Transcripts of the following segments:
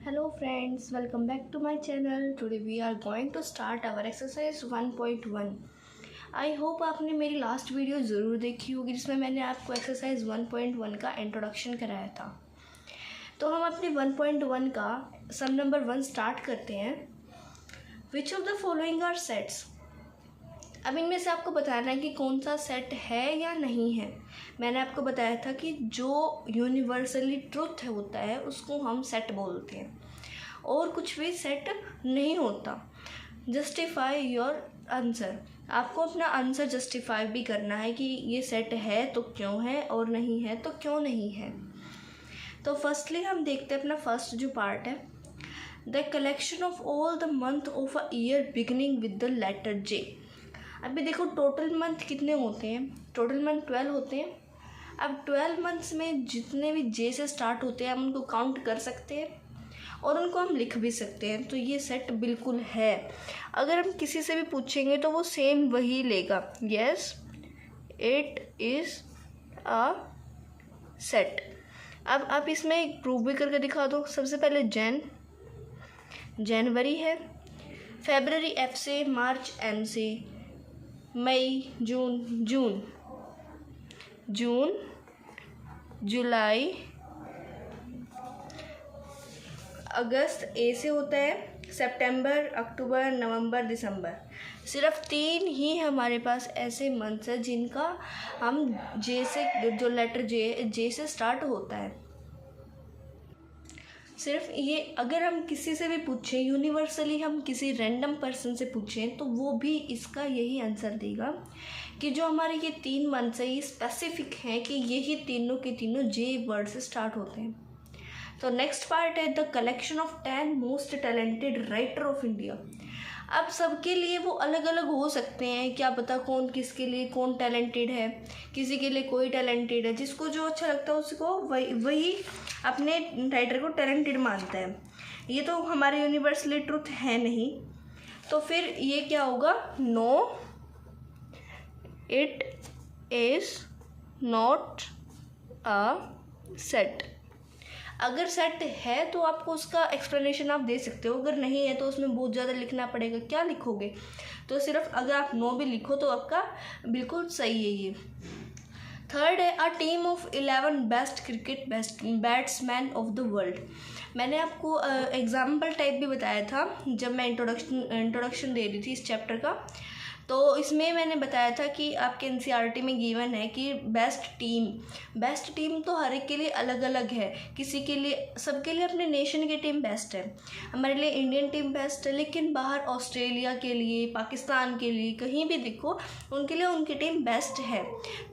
Hello friends, welcome back to my channel. Today we are going to start our exercise 1.1. I hope आपने मेरी last video ज़रूर देखी होगी जिसमें मैंने आपको एक्सरसाइज 1.1 का इंट्रोडक्शन कराया था। तो हम अपने 1.1 का सम नंबर 1 स्टार्ट करते हैं। Which of the following are sets. अब इनमें से आपको बताना है कि कौन सा सेट है या नहीं है। मैंने आपको बताया था कि जो यूनिवर्सली ट्रुथ होता है उसको हम सेट बोलते हैं और कुछ भी सेट नहीं होता। Justify your answer. आपको अपना आंसर जस्टिफाई भी करना है कि ये सेट है तो क्यों है और नहीं है तो क्यों नहीं है। तो फर्स्टली हम देखते हैं अपना फर्स्ट जो पार्ट है, the collection of all the month of a year beginning with the letter J. अभी देखो टोटल मंथ कितने होते हैं, टोटल मंथ 12 होते हैं। अब 12 मंथ्स में जितने भी जे से स्टार्ट होते हैं हम उनको काउंट कर सकते हैं और उनको हम लिख भी सकते हैं। तो ये सेट बिल्कुल है। अगर हम किसी से भी पूछेंगे तो वो सेम वही लेगा, yes it is a set. अब आप इसमें एक प्रूफ भी करके दिखा दो। सबसे पहले जनवरी है, फरवरी एफ से, मार्च एम से, मई जून, जुलाई, अगस्त ए से होता है, सितंबर, अक्टूबर, नवंबर, दिसंबर। सिर्फ 3 ही हमारे पास ऐसे मंथ्स हैं जिनका हम जे से, जो लेटर जे से स्टार्ट होता है। सिर्फ ये। अगर हम किसी से भी पूछें, यूनिवर्सली हम किसी रैंडम पर्सन से पूछें तो वो भी इसका यही आंसर देगा कि जो हमारे ये 3 मंथ्स है ये स्पेसिफिक हैं कि यही तीनों के तीनों जे वर्ड से स्टार्ट होते हैं। तो नेक्स्ट पार्ट है the collection of 10 most talented writer of India. अब सबके लिए वो अलग अलग हो सकते हैं, क्या पता कौन किसके लिए कौन टैलेंटेड है, किसी के लिए कोई टैलेंटेड है। जिसको जो अच्छा लगता है उसको वही अपने राइटर को टैलेंटेड मानता है। ये तो हमारे यूनिवर्सली ट्रुथ है नहीं। तो फिर ये क्या होगा, no it is not a set. अगर सेट है तो आपको उसका एक्सप्लेनेशन आप दे सकते हो, अगर नहीं है तो उसमें बहुत ज़्यादा लिखना पड़ेगा। क्या लिखोगे? तो सिर्फ अगर आप नो भी लिखो तो आपका बिल्कुल सही है ये। थर्ड है a team of 11 best cricket batsman of the world. मैंने आपको एग्जाम्पल टाइप भी बताया था जब मैं इंट्रोडक्शन दे रही थी इस चैप्टर का। तो इसमें मैंने बताया था कि आपके एनसीईआरटी में गिवन है कि बेस्ट टीम तो हर एक के लिए अलग अलग है। किसी के लिए, सबके लिए अपने नेशन की टीम बेस्ट है। हमारे लिए इंडियन टीम बेस्ट है, लेकिन बाहर ऑस्ट्रेलिया के लिए, पाकिस्तान के लिए, कहीं भी देखो उनके लिए उनकी टीम बेस्ट है।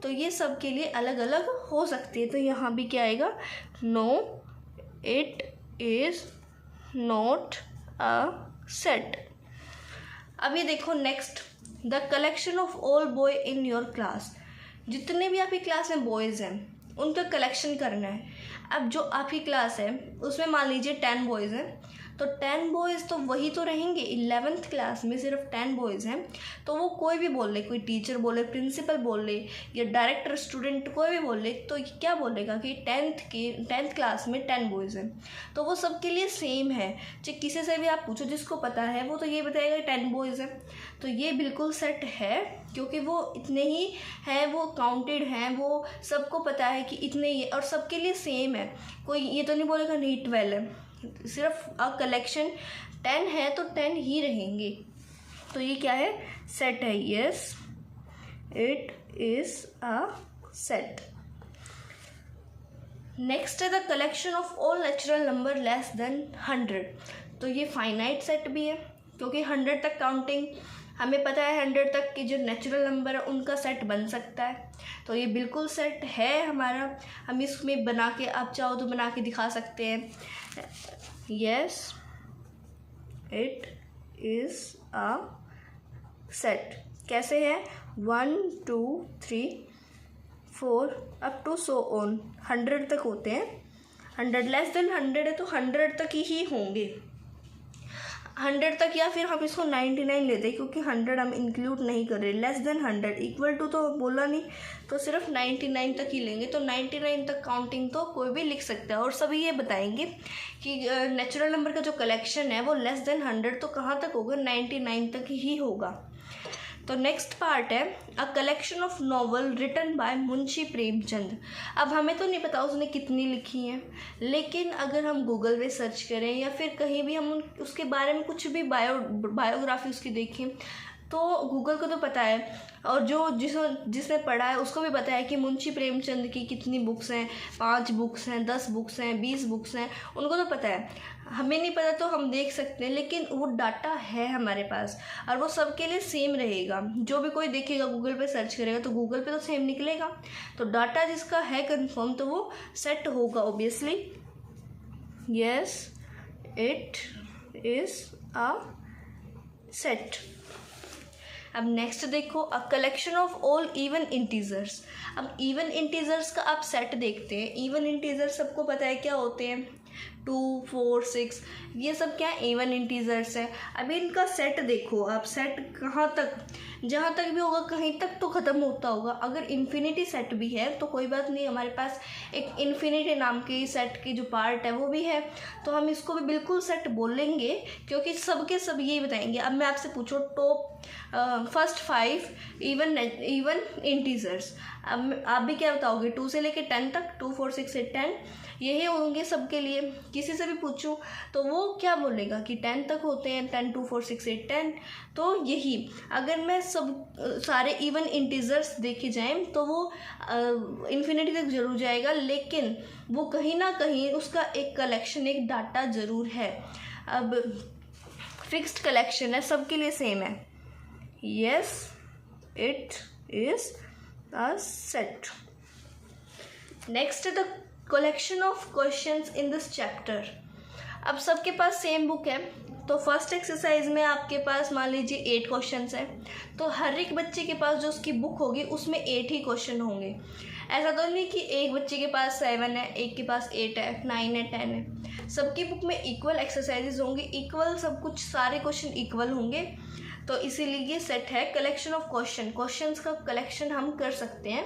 तो ये सब के लिए अलग अलग हो सकती है। तो यहाँ भी क्या आएगा, no it is not a set. अभी देखो next, the collection of all boy in your class. जितने भी आपकी क्लास में बॉयज़ हैं उनका कलेक्शन करना है। अब जो आपकी क्लास है उसमें मान लीजिए 10 बॉयज़ हैं, तो 10 बॉयज़ तो वही तो रहेंगे। 11th क्लास में सिर्फ 10 बॉयज़ हैं तो वो कोई भी बोल ले, कोई टीचर बोले, प्रिंसिपल बोल ले या डायरेक्टर, स्टूडेंट कोई भी बोल ले, तो क्या बोलेगा कि 10th क्लास में 10 बॉयज़ हैं तो वो सबके लिए सेम है। चाहे किसी से भी आप पूछो, जिसको पता है वो तो ये बताएगा 10 बॉयज़ हैं। तो ये बिल्कुल सेट है क्योंकि वो इतने ही हैं, वो काउंटेड हैं, वो सबको पता है कि इतने ही, और सबके लिए सेम है। कोई ये तो नहीं बोलेगा नहीं 12 है। सिर्फ अ कलेक्शन 10 है तो 10 ही रहेंगे। तो ये क्या है, सेट है। Yes it is a set. Next है the collection of all natural number less than 100। तो ये फाइनाइट सेट भी है क्योंकि 100 तक काउंटिंग हमें पता है, 100 तक की जो नेचुरल नंबर है उनका सेट बन सकता है। तो ये बिल्कुल सेट है हमारा। हम इसमें बना के, आप चाहो तो बना के दिखा सकते हैं। Yes it is a set. कैसे है, 1 2 3 4 अप टू सो ऑन, 100 तक होते हैं। 100 लेस देन 100 है तो 100 तक ही होंगे। 100 तक, या फिर हम इसको 99 लेते हैं क्योंकि 100 हम इंक्लूड नहीं कर रहे। लेस देन 100 इक्वल टू तो बोला नहीं, तो सिर्फ 99 तक ही लेंगे। तो 99 तक काउंटिंग तो कोई भी लिख सकता है। और सभी ये बताएंगे कि नेचुरल नंबर का जो कलेक्शन है वो लेस देन 100 तो कहाँ तक होगा, 99 तक ही होगा। तो नेक्स्ट पार्ट है a collection of novel written by Munshi Premchand. अब हमें तो नहीं पता उसने कितनी लिखी हैं, लेकिन अगर हम गूगल पे सर्च करें या फिर कहीं भी हम उसके बारे में कुछ भी बायोग्राफी उसकी देखें तो गूगल को तो पता है, और जो जिसने पढ़ा है उसको भी पता है कि मुंशी प्रेमचंद की कितनी बुक्स हैं, 5 बुक्स हैं, 10 बुक्स हैं, 20 बुक्स हैं, उनको तो पता है। हमें नहीं पता तो हम देख सकते हैं, लेकिन वो डाटा है हमारे पास और वो सबके लिए सेम रहेगा। जो भी कोई देखेगा गूगल पे सर्च करेगा तो गूगल पे तो सेम निकलेगा। तो डाटा जिसका है कंफर्म तो वो सेट होगा obviously. Yes, it is a set. अब नेक्स्ट देखो अ collection of all even integers. अब इवन इंटीजर्स का आप सेट देखते हैं। इवन इंटीजर्स सबको पता है क्या होते हैं, 2, 4, 6, ये सब क्या इवन इंटीजर्स है। अभी इनका सेट देखो आप, सेट कहाँ तक, जहाँ तक भी होगा कहीं तक तो ख़त्म होता होगा। अगर इन्फिनिटी सेट भी है तो कोई बात नहीं, हमारे पास एक इन्फिनिटी नाम की सेट की जो पार्ट है वो भी है, तो हम इसको भी बिल्कुल सेट बोलेंगे क्योंकि सबके सब यही बताएंगे। अब मैं आपसे पूछो टॉप फर्स्ट 5 इवन इंटीजर्स, अब आप भी क्या बताओगे, 2 से लेके 10 तक, 2, 4, 6, 8, 10 यही होंगे सबके लिए। किसी से भी पूछूं तो वो क्या बोलेगा कि 10 तक होते हैं, 10, 2, 4, 6, 8, 10। तो यही अगर मैं सब सारे इवन इंटीजर्स देखे जाएं तो वो इन्फिनिटी तक जरूर जाएगा, लेकिन वो कहीं ना कहीं उसका एक कलेक्शन, एक डाटा ज़रूर है। अब फिक्स्ड कलेक्शन है, सबके लिए सेम है। Yes, it is a set. Next the collection of questions in this chapter. अब सबके पास सेम बुक है, तो फर्स्ट एक्सरसाइज में आपके पास मान लीजिए 8 क्वेश्चंस हैं, तो हर एक बच्चे के पास जो उसकी बुक होगी उसमें 8 ही क्वेश्चन होंगे। ऐसा तो नहीं कि एक बच्चे के पास 7 है, एक के पास 8 है, 9 है, 10 है। सबकी बुक में इक्वल एक्सरसाइजेज होंगे, इक्वल सब कुछ, सारे क्वेश्चन इक्वल होंगे। तो इसीलिए ये सेट है कलेक्शन ऑफ क्वेश्चंस का कलेक्शन हम कर सकते हैं,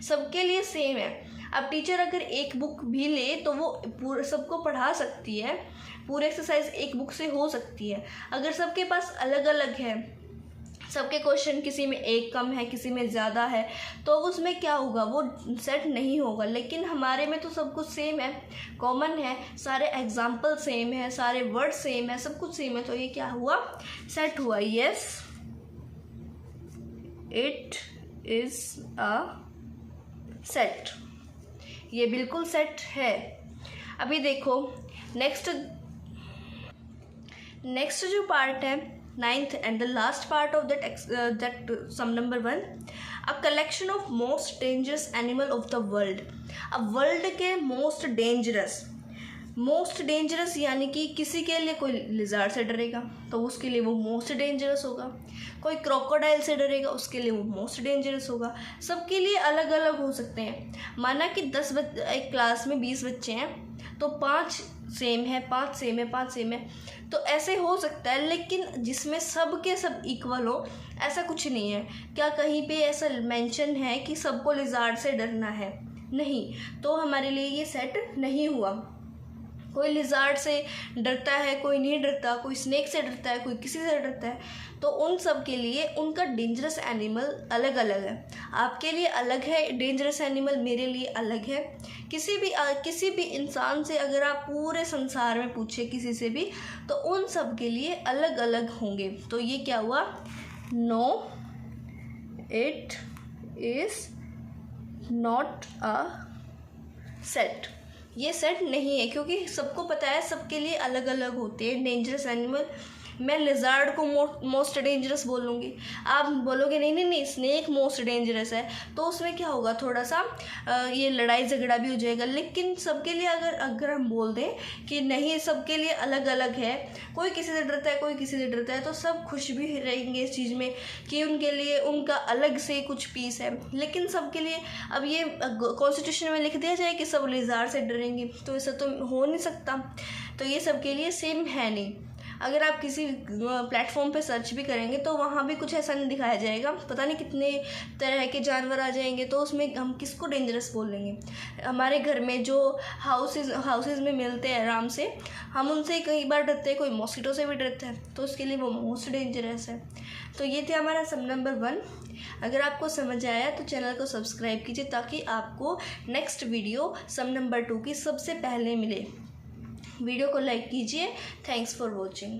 सबके लिए सेम है। अब टीचर अगर एक बुक भी ले तो वो पूरे सबको पढ़ा सकती है, पूरे एक्सरसाइज एक बुक से हो सकती है। अगर सबके पास अलग अलग है, सबके क्वेश्चन किसी में एक कम है, किसी में ज़्यादा है, तो उसमें क्या होगा, वो सेट नहीं होगा। लेकिन हमारे में तो सब कुछ सेम है, कॉमन है, सारे एग्जाम्पल सेम है, सारे वर्ड सेम है, सब कुछ सेम है, तो ये क्या हुआ, सेट हुआ। Yes, it is a set, ये बिल्कुल सेट है। अभी देखो नेक्स्ट जो पार्ट है, 9th and the last part of that sum number 1, a collection of most dangerous animal of the world. अब वर्ल्ड के मोस्ट डेंजरस यानी कि किसी के लिए कोई लिजार्ड से डरेगा तो उसके लिए वो मोस्ट डेंजरस होगा, कोई क्रोकोडाइल से डरेगा उसके लिए वो मोस्ट डेंजरस होगा। सबके लिए अलग अलग हो सकते हैं। माना कि 10 एक क्लास में 20 बच्चे हैं तो 5 सेम है, 5 सेम है, 5 सेम है, तो ऐसे हो सकता है। लेकिन जिसमें सब के सब इक्वल हो ऐसा कुछ नहीं है। क्या कहीं पे ऐसा मेंशन है कि सबको लिजार्ड से डरना है? नहीं, तो हमारे लिए ये सेट नहीं हुआ। कोई लिजार्ड से डरता है, कोई नहीं डरता, कोई स्नेक से डरता है, कोई किसी से डरता है, तो उन सब के लिए उनका डेंजरस एनिमल अलग अलग है। आपके लिए अलग है डेंजरस एनिमल, मेरे लिए अलग है। किसी भी इंसान से अगर आप पूरे संसार में पूछे किसी से भी, तो उन सब के लिए अलग अलग होंगे। तो ये क्या हुआ, no, it is not a set. ये सेट नहीं है क्योंकि सबको पता है सबके लिए अलग अलग होते हैं डेंजरस एनिमल। मैं लिजार्ड को मोस्ट डेंजरस बोलूँगी, आप बोलोगे नहीं स्नेक मोस्ट डेंजरस है, तो उसमें क्या होगा, थोड़ा सा ये लड़ाई झगड़ा भी हो जाएगा। लेकिन सबके लिए अगर हम बोल दें कि नहीं सबके लिए अलग अलग है, कोई किसी से डरता है, कोई किसी से डरता है, तो सब खुश भी रहेंगे इस चीज़ में कि उनके लिए उनका अलग से कुछ पीस है। लेकिन सबके लिए अब ये कॉन्स्टिट्यूशन में लिख दिया जाए कि सब लिजार्ड से डरेंगे, तो ऐसा तो हो नहीं सकता। तो ये सबके लिए सेम है नहीं। अगर आप किसी प्लेटफॉर्म पे सर्च भी करेंगे तो वहाँ भी कुछ ऐसा नहीं दिखाया जाएगा, पता नहीं कितने तरह के जानवर आ जाएंगे, तो उसमें हम किसको डेंजरस बोल लेंगे। हमारे घर में जो हाउसेज में मिलते हैं आराम से, हम उनसे कई बार डरते हैं, कोई मॉस्किटो से भी डरता है, तो उसके लिए वो मोस्ट डेंजरस है। तो ये थे हमारा सम नंबर 1। अगर आपको समझ आया तो चैनल को सब्सक्राइब कीजिए ताकि आपको नेक्स्ट वीडियो सम नंबर 2 की सबसे पहले मिले। वीडियो को लाइक कीजिए। Thanks for watching.